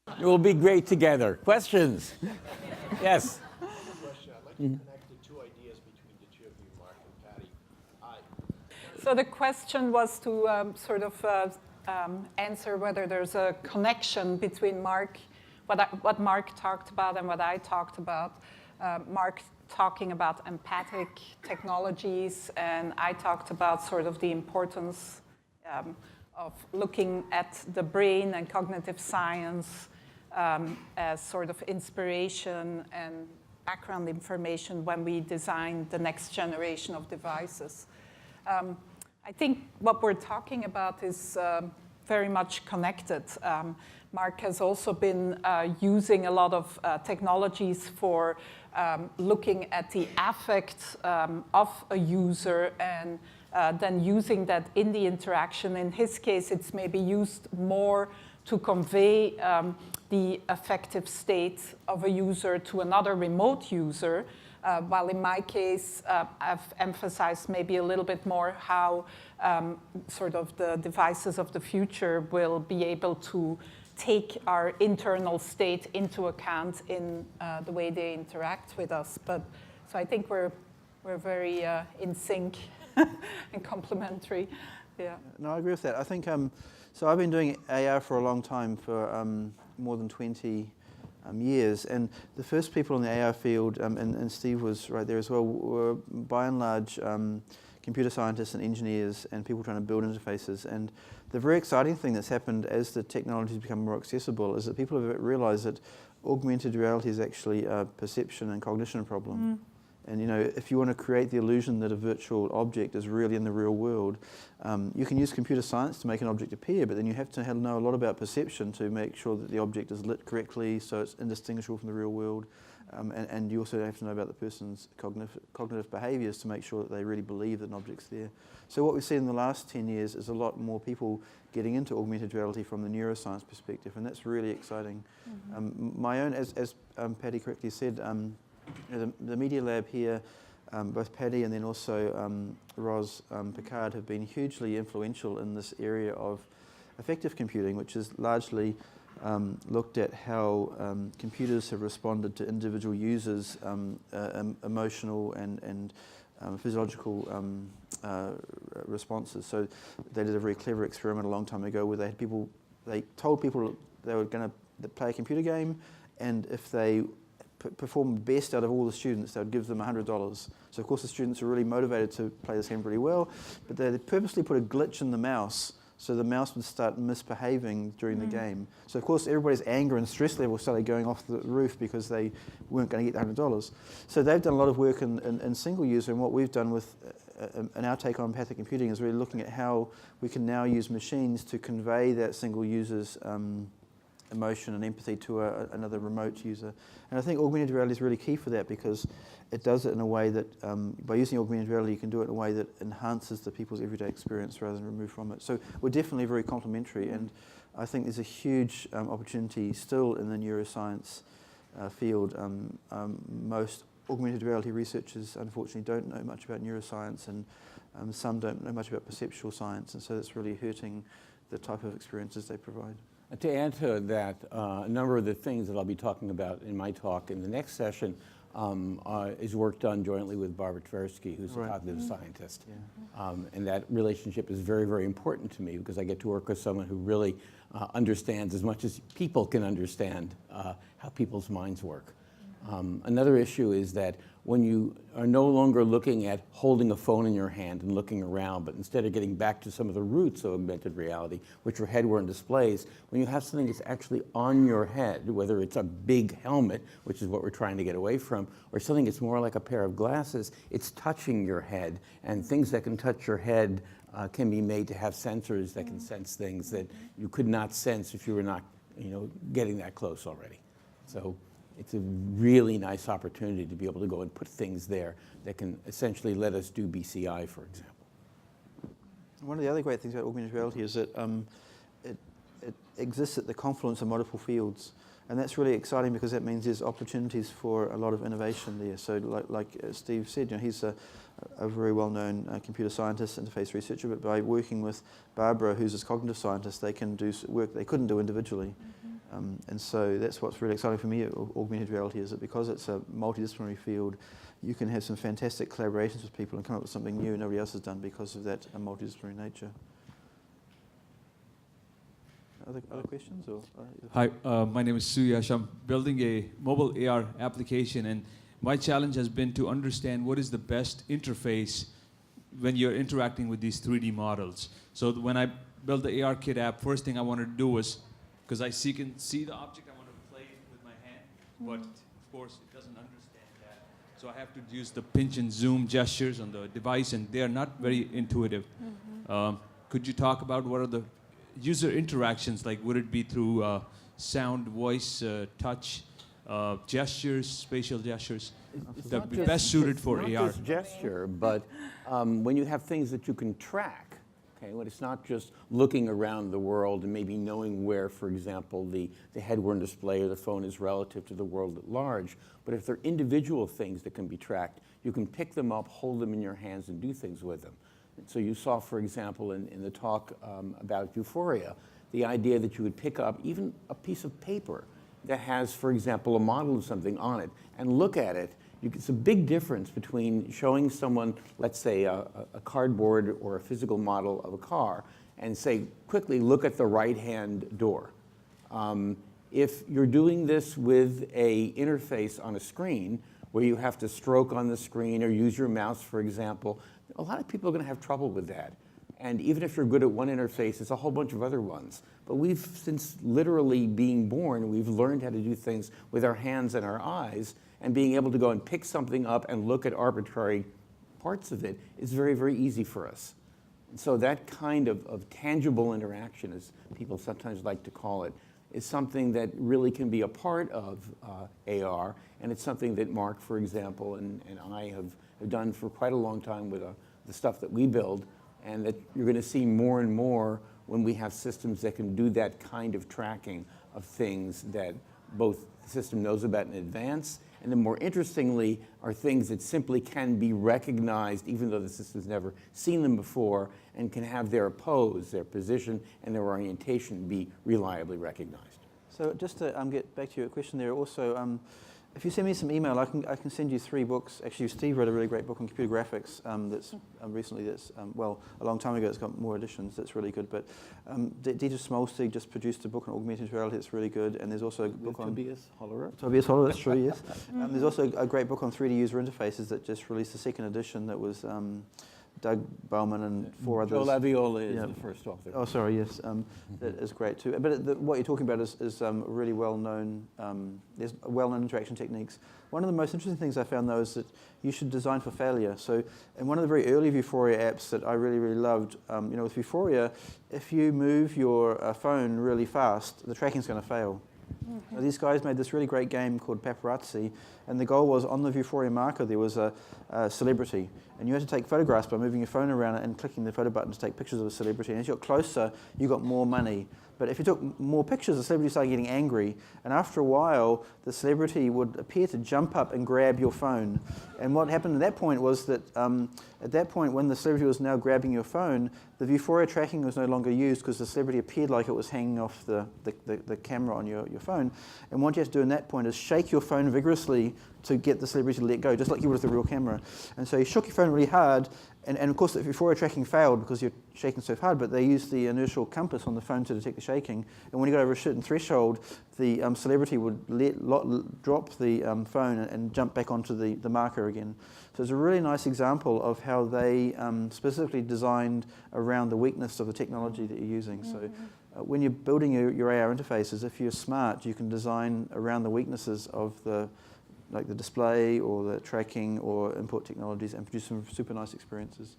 It will be great together. Questions? Yes. Question. I'd like to connect the two ideas between the two of you, Mark and Patty. So the question was to answer whether there's a connection between what Mark talked about and what I talked about. Mark talking about empathic technologies, and I talked about sort of the importance of looking at the brain and cognitive science as sort of inspiration and background information when we design the next generation of devices. I think what we're talking about is very much connected. Mark has also been using a lot of technologies for looking at the affect of a user and then using that in the interaction. In his case, it's maybe used more to convey the affective state of a user to another remote user, while in my case, I've emphasized maybe a little bit more how sort of the devices of the future will be able to take our internal state into account in the way they interact with us. So I think we're very in sync and complementary. Yeah. No, I agree with that. I think, so I've been doing AR for a long time, for more than 20 years, and the first people in the AR field, and Steve was right there as well, were by and large computer scientists and engineers and people trying to build interfaces. And the very exciting thing that's happened as the technology has become more accessible is that people have realized that augmented reality is actually a perception and cognition problem. And you know, if you want to create the illusion that a virtual object is really in the real world, you can use computer science to make an object appear, but then you have to know a lot about perception to make sure that the object is lit correctly so it's indistinguishable from the real world. And you also have to know about the person's cognitive behaviors to make sure that they really believe that an object's there. So what we've seen in the last 10 years is a lot more people getting into augmented reality from the neuroscience perspective, and that's really exciting. My own, as Patty correctly said, the Media Lab here, both Patty and then also Ros Picard have been hugely influential in this area of affective computing, which is largely looked at how computers have responded to individual users' emotional and physiological responses. So they did a very clever experiment a long time ago where they told people they were going to play a computer game, and if they performed best out of all the students, they would give them $100. So of course the students are really motivated to play this game really well, but they purposely put a glitch in the mouse so the mouse would start misbehaving during the game. So of course everybody's anger and stress level started going off the roof because they weren't going to get the $100. So they've done a lot of work in single user, and what we've done with in our take on empathic computing is really looking at how we can now use machines to convey that single user's emotion and empathy to another remote user. And I think augmented reality is really key for that, because it does it in a way that, by using augmented reality, you can do it in a way that enhances the people's everyday experience rather than remove from it. So we're definitely very complementary, and I think there's a huge opportunity still in the neuroscience field. Most augmented reality researchers, unfortunately, don't know much about neuroscience, and some don't know much about perceptual science, and so that's really hurting the type of experiences they provide. To add to that, a number of the things that I'll be talking about in my talk in the next session is work done jointly with Barbara Tversky, who's a cognitive scientist. And that relationship is very, very important to me, because I get to work with someone who really understands as much as people can understand how people's minds work. Another issue is that when you are no longer looking at holding a phone in your hand and looking around, but instead of getting back to some of the roots of augmented reality, which are head-worn displays, when you have something that's actually on your head, whether it's a big helmet, which is what we're trying to get away from, or something that's more like a pair of glasses, it's touching your head, and things that can touch your head can be made to have sensors that can sense things that you could not sense if you were not, getting that close already. So it's a really nice opportunity to be able to go and put things there that can essentially let us do BCI, for example. One of the other great things about augmented reality is that it exists at the confluence of multiple fields, and that's really exciting because that means there's opportunities for a lot of innovation there. So like Steve said, he's a very well-known computer scientist, interface researcher, but by working with Barbara, who's a cognitive scientist, they can do work they couldn't do individually. And so that's what's really exciting for me at augmented reality, is that because it's a multidisciplinary field, you can have some fantastic collaborations with people and come up with something new nobody else has done because of that multidisciplinary nature. Other questions? Or, Hi, my name is Suyash. I'm building a mobile AR application, and my challenge has been to understand what is the best interface when you're interacting with these 3D models. So when I built the AR Kit app, first thing I wanted to do was, because I can see the object, I want to play it with my hand, but of course it doesn't understand that. So I have to use the pinch and zoom gestures on the device, and they are not very intuitive. Could you talk about what are the user interactions, like would it be through sound, voice, touch, gestures, spatial gestures, that would be best suited for AR? Not just gesture, but when you have things that you can track, okay, when it's not just looking around the world and maybe knowing where, for example, the head-worn display or the phone is relative to the world at large, but if they're individual things that can be tracked, you can pick them up, hold them in your hands, and do things with them. So you saw, for example, in the talk about Euphoria, the idea that you would pick up even a piece of paper that has, for example, a model of something on it and look at it. It's a big difference between showing someone, let's say, a cardboard or a physical model of a car and say, quickly, look at the right-hand door. If you're doing this with an interface on a screen where you have to stroke on the screen or use your mouse, for example, a lot of people are going to have trouble with that. And even if you're good at one interface, it's a whole bunch of other ones. But we've, since literally being born, we've learned how to do things with our hands and our eyes, and being able to go and pick something up and look at arbitrary parts of it is very, very easy for us. And so that kind of tangible interaction, as people sometimes like to call it, is something that really can be a part of AR, and it's something that Mark, for example, and I have done for quite a long time with the stuff that we build, and that you're going to see more and more when we have systems that can do that kind of tracking of things that both the system knows about in advance, and then more interestingly are things that simply can be recognized even though the system's never seen them before, and can have their pose, their position, and their orientation be reliably recognized. So just to get back to your question there, also, if you send me some email, I can send you 3 books. Actually, Steve wrote a really great book on computer graphics that's recently, well, a long time ago, it's got more editions, that's really good. But Dieter Smolstig just produced a book on augmented reality that's really good, and there's also a book on... Tobias Hollerup? Tobias Hollerup, that's true, yes. There's also a great book on 3D user interfaces that just released a second edition that was Doug Bowman and 4 others. Joe Laviola is the first author. Oh, sorry, yes. That is great too. But what you're talking about is really well-known, there's well-known interaction techniques. One of the most interesting things I found, though, is that you should design for failure. So in one of the very early Vuforia apps that I really, really loved, with Vuforia, if you move your phone really fast, the tracking's going to fail. Now, these guys made this really great game called Paparazzi, and the goal was on the Vuforia marker there was a celebrity, and you had to take photographs by moving your phone around and clicking the photo button to take pictures of a celebrity, and as you got closer you got more money. But if you took more pictures, the celebrity started getting angry, and after a while the celebrity would appear to jump up and grab your phone. And what happened at that point was that at that point, when the celebrity was now grabbing your phone, the Vuforia tracking was no longer used because the celebrity appeared like it was hanging off the camera on your phone. And what you have to do in that point is shake your phone vigorously to get the celebrity to let go, just like you would with the real camera. And so you shook your phone really hard, and of course the Vuforia tracking failed because you're shaking so hard, but they used the inertial compass on the phone to detect the shaking. And when you got over a certain threshold, the celebrity would drop the phone and jump back onto the marker again. So it's a really nice example of how they specifically designed around the weakness of the technology that you're using. So when you're building your AR interfaces, if you're smart, you can design around the weaknesses of the display or the tracking or input technologies and produce some super nice experiences.